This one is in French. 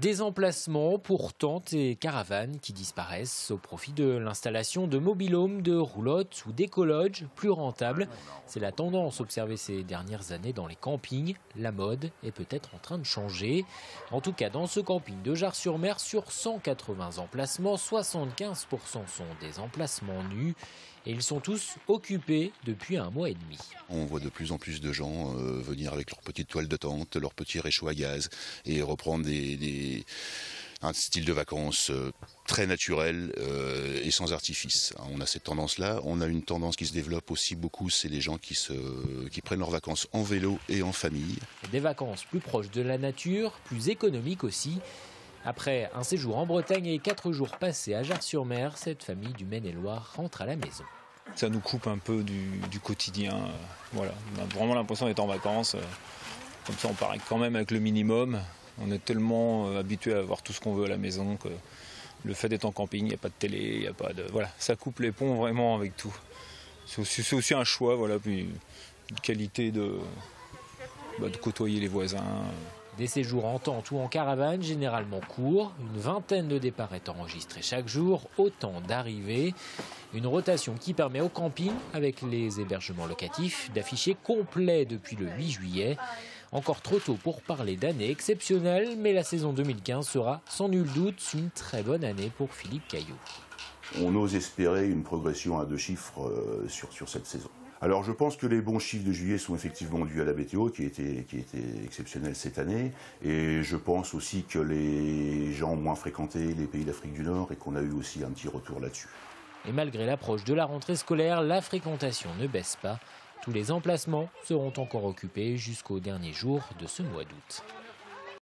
Des emplacements pour tentes et caravanes qui disparaissent au profit de l'installation de mobil-homes, de roulottes ou d'écologes plus rentables. C'est la tendance observée ces dernières années dans les campings. La mode est peut-être en train de changer. En tout cas, dans ce camping de Jars-sur-Mer, sur 180 emplacements, 75% sont des emplacements nus. Et ils sont tous occupés depuis 1 mois et demi. On voit de plus en plus de gens venir avec leurs petites toiles de tente, leurs petits réchauds à gaz et reprendre un style de vacances très naturel et sans artifice. On a cette tendance-là. On a une tendance qui se développe aussi beaucoup, c'est les gens qui prennent leurs vacances en vélo et en famille. Des vacances plus proches de la nature, plus économiques aussi. Après un séjour en Bretagne et 4 jours passés à Jars-sur-Mer, cette famille du Maine-et-Loire rentre à la maison. Ça nous coupe un peu du quotidien. Voilà. On a vraiment l'impression d'être en vacances. Comme ça, on part quand même avec le minimum. On est tellement habitué à avoir tout ce qu'on veut à la maison que le fait d'être en camping, il n'y a pas de télé, il n'y a pas de... Voilà, ça coupe les ponts vraiment avec tout. C'est aussi un choix, voilà, puis une qualité de côtoyer les voisins. Des séjours en tente ou en caravane, généralement courts. Une vingtaine de départs est enregistrée chaque jour, autant d'arrivées. Une rotation qui permet au camping, avec les hébergements locatifs, d'afficher complet depuis le 8 juillet. Encore trop tôt pour parler d'année exceptionnelle, mais la saison 2015 sera sans nul doute une très bonne année pour Philippe Caillot. On ose espérer une progression à 2 chiffres sur cette saison. Alors je pense que les bons chiffres de juillet sont effectivement dus à la météo qui était exceptionnelle cette année. Et je pense aussi que les gens ont moins fréquenté les pays d'Afrique du Nord et qu'on a eu aussi un petit retour là-dessus. Et malgré l'approche de la rentrée scolaire, la fréquentation ne baisse pas. Tous les emplacements seront encore occupés jusqu'au dernier jour de ce mois d'août.